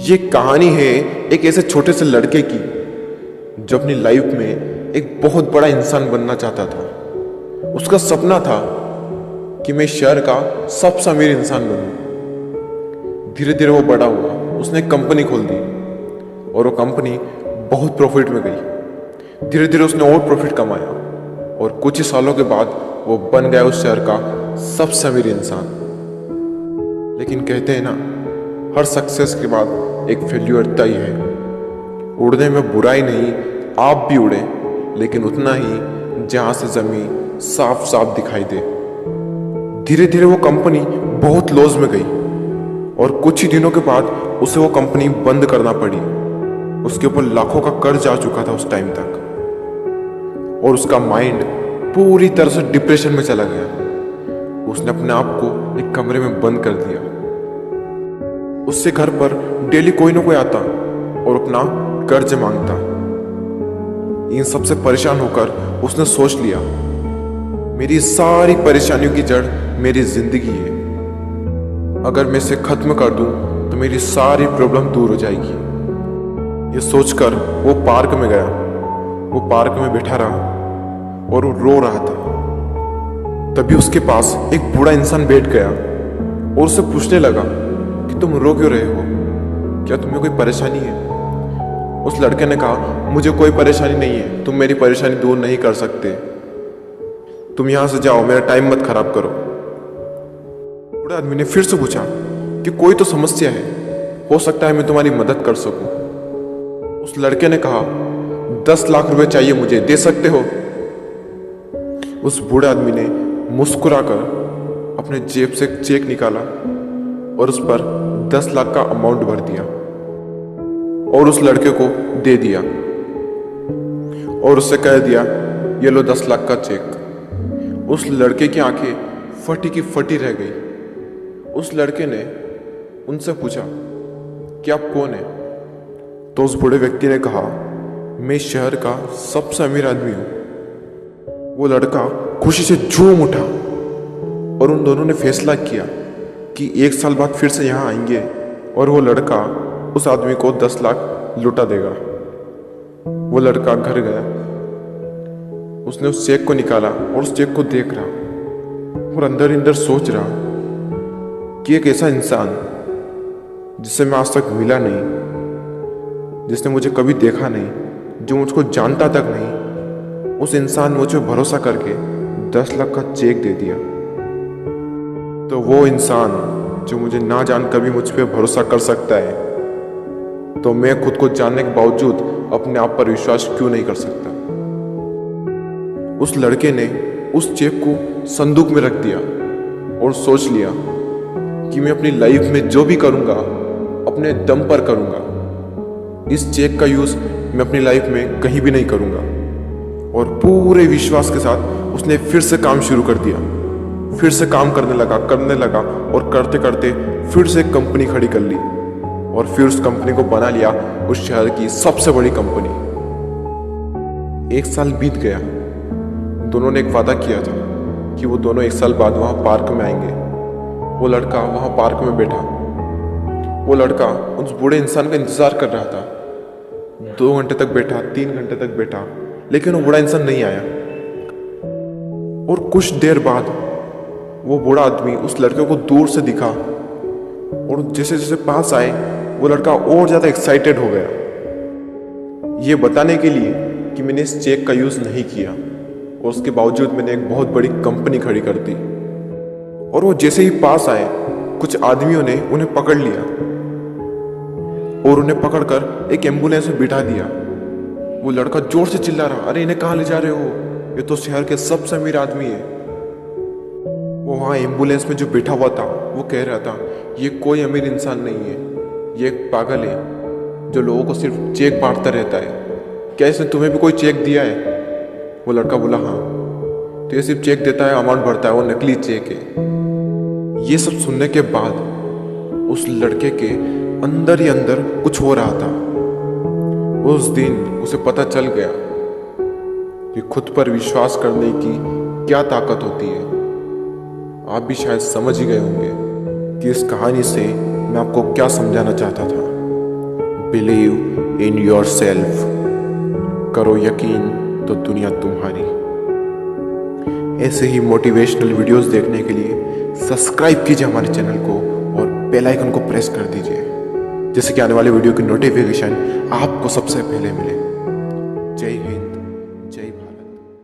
ये कहानी है एक ऐसे छोटे से लड़के की जो अपनी लाइफ में एक बहुत बड़ा इंसान बनना चाहता था। उसका सपना था कि मैं शहर का सबसे अमीर इंसान बनूं। धीरे धीरे वो बड़ा हुआ, उसने एक कंपनी खोल दी और वो कंपनी बहुत प्रॉफिट में गई। धीरे धीरे उसने और प्रॉफिट कमाया और कुछ ही सालों के बाद वो बन गया उस शहर का सबसे अमीर इंसान। लेकिन कहते हैं ना, हर सक्सेस के बाद एक फेल्यूर तय है। उड़ने में बुराई नहीं, आप भी उड़े, लेकिन उतना ही जहां से जमीन साफ साफ दिखाई दे। धीरे धीरे वो कंपनी बहुत लॉस में गई और कुछ ही दिनों के बाद उसे वो कंपनी बंद करना पड़ी। उसके ऊपर लाखों का कर्ज आ चुका था उस टाइम तक और उसका माइंड पूरी तरह से डिप्रेशन में चला गया। उसने अपने आप को एक कमरे में बंद कर दिया। उससे घर पर डेली कोई ना कोई आता और अपना कर्ज मांगता। इन सबसे परेशान होकर उसने सोच लिया, मेरी सारी परेशानियों की जड़ मेरी जिंदगी है। अगर मैं इसे खत्म कर दूं तो मेरी सारी प्रॉब्लम दूर हो जाएगी। ये सोचकर वो पार्क में गया। वो पार्क में बैठा रहा और वो रो रहा था। तभी उसके पास एक बूढ़ा इंसान बैठ गया और उससे पूछने लगा कि तुम रो क्यों रहे हो, क्या तुम्हें कोई परेशानी है? उस लड़के ने कहा, मुझे कोई परेशानी नहीं है, तुम मेरी परेशानी दूर नहीं कर सकते, तुम यहां से जाओ, मेरा टाइम मत खराब करो। बूढ़े आदमी ने फिर से पूछा कि कोई तो समस्या है, हो सकता है मैं तुम्हारी मदद कर सकूं। उस लड़के ने कहा, 10 लाख रुपए चाहिए मुझे, दे सकते हो? उस बूढ़े आदमी ने मुस्कुराकर अपने जेब से एक चेक निकाला और उस पर 10 लाख का अमाउंट भर दिया और उस लड़के को दे दिया और उससे कह दिया, ये लो 10 लाख का चेक। उस लड़के की आंखें फटी की फटी रह गई। उस लड़के ने उनसे पूछा कि आप कौन है? तो उस बूढ़े व्यक्ति ने कहा, मैं शहर का सबसे अमीर आदमी हूं। वो लड़का खुशी से झूम उठा और उन दोनों ने फैसला किया कि 1 साल बाद फिर से यहाँ आएंगे और वो लड़का उस आदमी को 10 लाख लुटा देगा। वो लड़का घर गया, उसने उस चेक को निकाला और उस चेक को देख रहा और अंदर अंदर सोच रहा कि एक ऐसा इंसान जिससे मैं आज तक मिला नहीं, जिसने मुझे कभी देखा नहीं, जो मुझको जानता तक नहीं, उस इंसान ने मुझे भरोसा करके 10 लाख का चेक दे दिया। तो वो इंसान जो मुझे ना जान कर भी मुझ पर भरोसा कर सकता है, तो मैं खुद को जानने के बावजूद अपने आप पर विश्वास क्यों नहीं कर सकता? उस लड़के ने उस चेक को संदूक में रख दिया और सोच लिया कि मैं अपनी लाइफ में जो भी करूंगा अपने दम पर करूंगा। इस चेक का यूज मैं अपनी लाइफ में कहीं भी नहीं करूंगा। और पूरे विश्वास के साथ उसने फिर से काम शुरू कर दिया। फिर से काम करने लगा और करते करते फिर से एक कंपनी खड़ी कर ली और फिर उस कंपनी को बना लिया उस शहर की सबसे बड़ी कंपनी। 1 साल बीत गया। दोनों ने एक वादा किया था कि वो दोनों 1 साल बाद वहां पार्क में आएंगे। वो लड़का वहां पार्क में बैठा। वो लड़का उस बूढ़े इंसान का इंतजार कर रहा था। 2 घंटे तक बैठा, 3 घंटे तक बैठा, लेकिन वो बूढ़ा इंसान नहीं आया। और कुछ देर बाद वो बूढ़ा आदमी उस लड़के को दूर से दिखा और जैसे जैसे पास आए वो लड़का और ज्यादा एक्साइटेड हो गया, ये बताने के लिए कि मैंने इस चेक का यूज नहीं किया और उसके बावजूद मैंने एक बहुत बड़ी कंपनी खड़ी कर दी। और वो जैसे ही पास आए, कुछ आदमियों ने उन्हें पकड़ लिया और उन्हें पकड़कर एक एम्बुलेंस में बिठा दिया। वो लड़का जोर से चिल्ला रहा, अरे इन्हें कहाँ ले जा रहे हो, ये तो शहर के सबसे अमीर आदमी है। वो वहां एम्बुलेंस में जो बैठा हुआ था वो कह रहा था, ये कोई अमीर इंसान नहीं है, ये एक पागल है जो लोगों को सिर्फ चेक बांटता रहता है। क्या इसने तुम्हें भी कोई चेक दिया है? वो लड़का बोला, हाँ। तो ये सिर्फ चेक देता है, अमाउंट भरता है, वो नकली चेक है। ये सब सुनने के बाद उस लड़के के अंदर ही अंदर कुछ हो रहा था। उस दिन उसे पता चल गया कि खुद पर विश्वास करने की क्या ताकत होती है। आप भी शायद समझ ही गए होंगे कि इस कहानी से मैं आपको क्या समझाना चाहता था। बिलीव इन योर सेल्फ, करो यकीन तो दुनिया तुम्हारी। ऐसे ही मोटिवेशनल वीडियोस देखने के लिए सब्सक्राइब कीजिए हमारे चैनल को और बेल आइकन को प्रेस कर दीजिए, जिससे कि आने वाले वीडियो की नोटिफिकेशन आपको सबसे पहले मिले। जय हिंद।